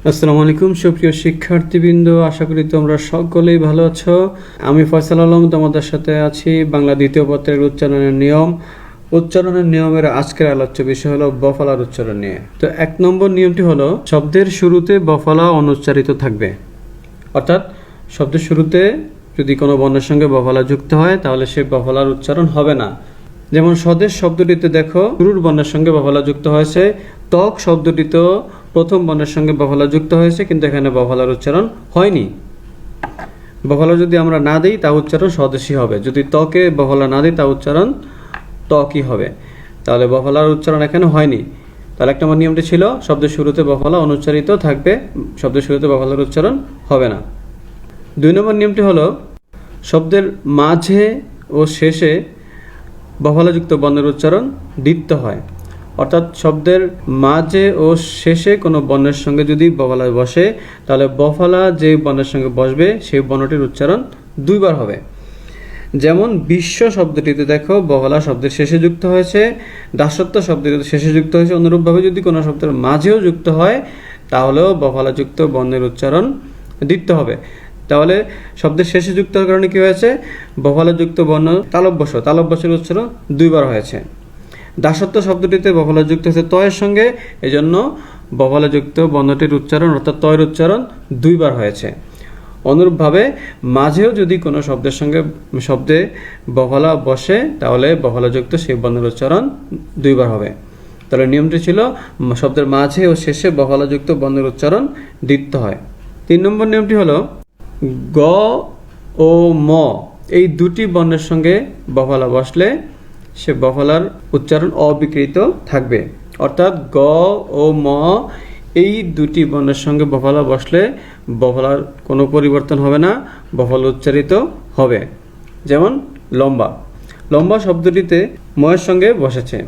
আসসালামু আলাইকুম সুপ্রিয় শিক্ষার্থীবৃন্দ, আশা করি তোমরা সকলেই ভালো আছো। আমি ফয়সাল আলম তোমাদের সাথে আছি। বাংলা দ্বিতীয় পত্রের উচ্চারণের নিয়ম। উচ্চারণের নিয়মের আজকের আলোচ্য বিষয় হলো বফলার উচ্চারণ নিয়ে। তো 1 নম্বর নিয়মটি হলো শব্দের শুরুতে বফলা অনুচ্চারিত থাকবে। অর্থাৎ শব্দের শুরুতে যদি কোনো বর্ণের সঙ্গে বফলা যুক্ত হয় তাহলে সেই বফলার উচ্চারণ হবে না। যেমন স্বদেশ শব্দটিতে দেখো শুরুর বর্ণের সঙ্গে বফলা যুক্ত হয়েছে, ত্বক শব্দটিতেও প্রথম বর্ণের সঙ্গে বফলা যুক্ত হয়েছে, কিন্তু এখানে বফলার উচ্চারণ হয়নি। বফলা যদি আমরা না দিই তা উচ্চারণ স্বদেশী হবে, যদি ত্বকে বফলা না দিই তা উচ্চারণ ত্বকই হবে। তাহলে বফলার উচ্চারণ এখানে হয়নি। তাহলে 1 নম্বর নিয়মটি ছিল শব্দের শুরুতে বফলা অনুচ্চারিত থাকবে, শব্দের শুরুতে বফলার উচ্চারণ হবে না। 2 নম্বর নিয়মটি হলো শব্দের মাঝে ও শেষে বফলাযুক্ত বর্ণের উচ্চারণ দ্বিত্ব হয়। অর্থাৎ শব্দের মাঝে ও শেষে কোনো বর্ণের সঙ্গে যদি বফলা বসে তাহলে বফলা যে বর্ণের সঙ্গে বসবে সেই বর্ণটির উচ্চারণ 2 বার হবে। যেমন বিশ্ব শব্দটিতে দেখো বফলা শব্দের শেষে যুক্ত হয়েছে, দাসত্ব শব্দটিতে শেষে যুক্ত হয়েছে। অনুরূপভাবে যদি কোনো শব্দের মাঝেও যুক্ত হয় তাহলেও বফলাযুক্ত বর্ণের উচ্চারণ দ্বিত্ব হবে। তাহলে শব্দের শেষে যুক্ত হওয়ার কারণে কি হয়েছে? বফলাযুক্ত বর্ণ তালব্যশের উচ্চারণ 2 বার হয়েছে। দাসত্ব শব্দটিতে বফলা যুক্ত হয়েছে তয়ের সঙ্গে, এজন্য বফলাযুক্ত বর্ণটির উচ্চারণ অর্থাৎ তয়ের উচ্চারণ 2 বার হয়েছে। অনুরূপভাবে মাঝেও যদি কোনো শব্দে বফলা বসে তাহলে বফলাযুক্ত সেই বর্ণের উচ্চারণ 2 বার হবে। তাহলে নিয়মটি ছিল শব্দের মাঝে ও শেষে বফলাযুক্ত বর্ণের উচ্চারণ দ্বিত্ব হয়। 3 নম্বর নিয়মটি হলো গ ও ম এই দুটি বর্ণের সঙ্গে বফলা বসলে সে বফলার উচ্চারণ অবিকৃত থাকবে। অর্থাৎ গ ও ম এই দুটি বর্ণের সঙ্গে বফলা বসলে বফলার কোনো পরিবর্তন হবে না, বফলা উচ্চারিত হবে। যেমন লম্বা শব্দটিতে ময়ের সঙ্গে বসেছে,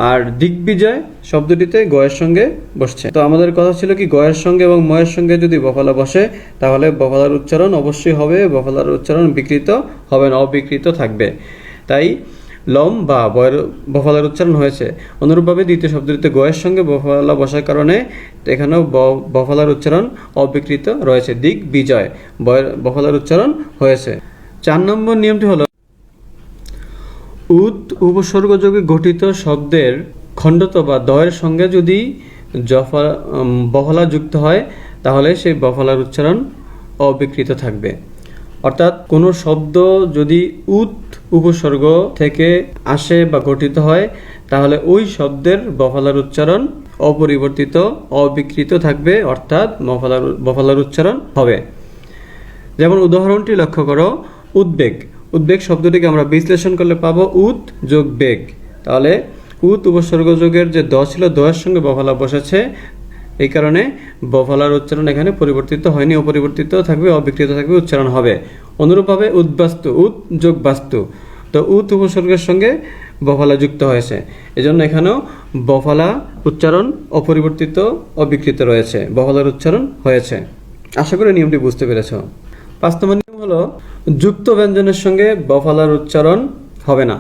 আর দিগ্বিজয় শব্দটিতে গয়ের সঙ্গে বসছে। তো আমাদের কথা ছিল কি, গয়ের সঙ্গে এবং ময়ের সঙ্গে যদি বফলা বসে তাহলে বফলার উচ্চারণ অবশ্যই হবে, বফলার উচ্চারণ বিকৃত হবে না, অবিকৃত থাকবে। তাই লম বা বফলার উচ্চারণ হয়েছে। অনুরূপভাবে দ্বিতীয় শব্দটিতে গয়ের সঙ্গে বফলা বসার কারণে এখানেও বফলার উচ্চারণ অবিকৃত রয়েছে, দিগ্বিজয় বফলার উচ্চারণ হয়েছে। 4 নম্বর নিয়মটি হলো উপসর্গযোগে গঠিত শব্দের খণ্ডত বা দয়ের সঙ্গে যদি বফলা যুক্ত হয় তাহলে সেই বফলার উচ্চারণ অবিকৃত থাকবে। অর্থাৎ কোনো শব্দ যদি উপসর্গ থেকে আসে বা গঠিত হয় তাহলে ওই শব্দের বফলার উচ্চারণ অপরিবর্তিত অবিকৃত থাকবে, অর্থাৎ বফলার উচ্চারণ হবে। যেমন উদাহরণটি লক্ষ্য করো, উদ্বেগ শব্দটিকে আমরা বিশ্লেষণ করলে পাবো উদ যোগ বেগ। তাহলে উপসর্গ যোগের যে দ ছিল, দয়ের সঙ্গে বফলা বসেছে, এই কারণে বফলার উচ্চারণ এখানে পরিবর্তিত হয়নি, অপরিবর্তিত থাকবে, অবিকৃত থাকবে, উচ্চারণ হবে। অনুরূপভাবে উদ্বাস্তু, উদ যোগ বাস্তু, তো উপসর্গের সঙ্গে বফলা যুক্ত হয়েছে, এজন্য এখানেও বফলা উচ্চারণ অপরিবর্তিত অবিকৃত রয়েছে, বফলার উচ্চারণ হয়েছে। আশা করি নিয়মটি বুঝতে পেরেছ। 5 নম্বর নিয়ম হলো যুক্ত ব্যঞ্জনের সঙ্গে বফলার উচ্চারণ হবে না।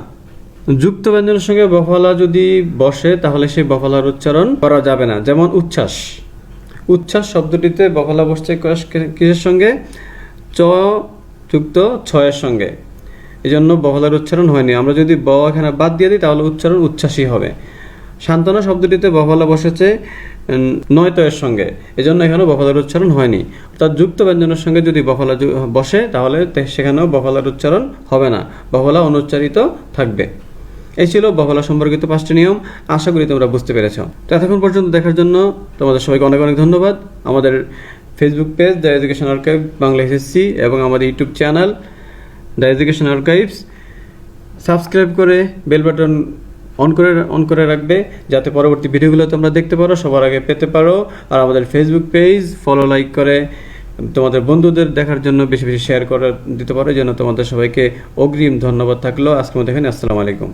যুক্ত ব্যঞ্জনের সঙ্গে বফলা যদি বসে তাহলে সেই বফলার উচ্চারণ করা যাবে না। যেমন উচ্ছ্বাস শব্দটিতে বফলা বসছে কিসের সঙ্গে? চ যুক্ত ছয়ের সঙ্গে, এই জন্য বফলার উচ্চারণ হয়নি। আমরা যদি ব এখানে বাদ দিয়ে দিই তাহলে উচ্চারণ উচ্ছ্বাসী হবে। সান্ত্বনা শব্দটিতে বফলা বসেছে 9 তয়ের সঙ্গে, এজন্য এখানেও বফলার উচ্চারণ হয়নি। অর্থাৎ যুক্ত ব্যঞ্জনের সঙ্গে যদি বফলা বসে তাহলে সেখানেও বফলার উচ্চারণ হবে না, বফলা অনুচ্চারিত থাকবে। এই ছিল বফলা সম্পর্কিত 5টি নিয়ম। আশা করি তোমরা বুঝতে পেরেছ। তো এতক্ষণ পর্যন্ত দেখার জন্য তোমাদের সবাইকে অনেক অনেক ধন্যবাদ। আমাদের Facebook page the education archive Bangla SSC এবং আমাদের YouTube channel the education archives subscribe করে বেল বাটন অন করে রাখবে, যাতে পরবর্তী ভিডিওগুলো তোমরা দেখতে পারো, সবার আগে পেতে পারো। আর আমাদের ফেসবুক পেজ ফলো লাইক করে তোমাদের বন্ধুদের দেখার জন্য বেশি বেশি শেয়ার করে দিতে পারো, যেন তোমাদের সবাইকে অগ্রিম ধন্যবাদ থাকলো। আজকের মতো এখানে, আসসালামু আলাইকুম।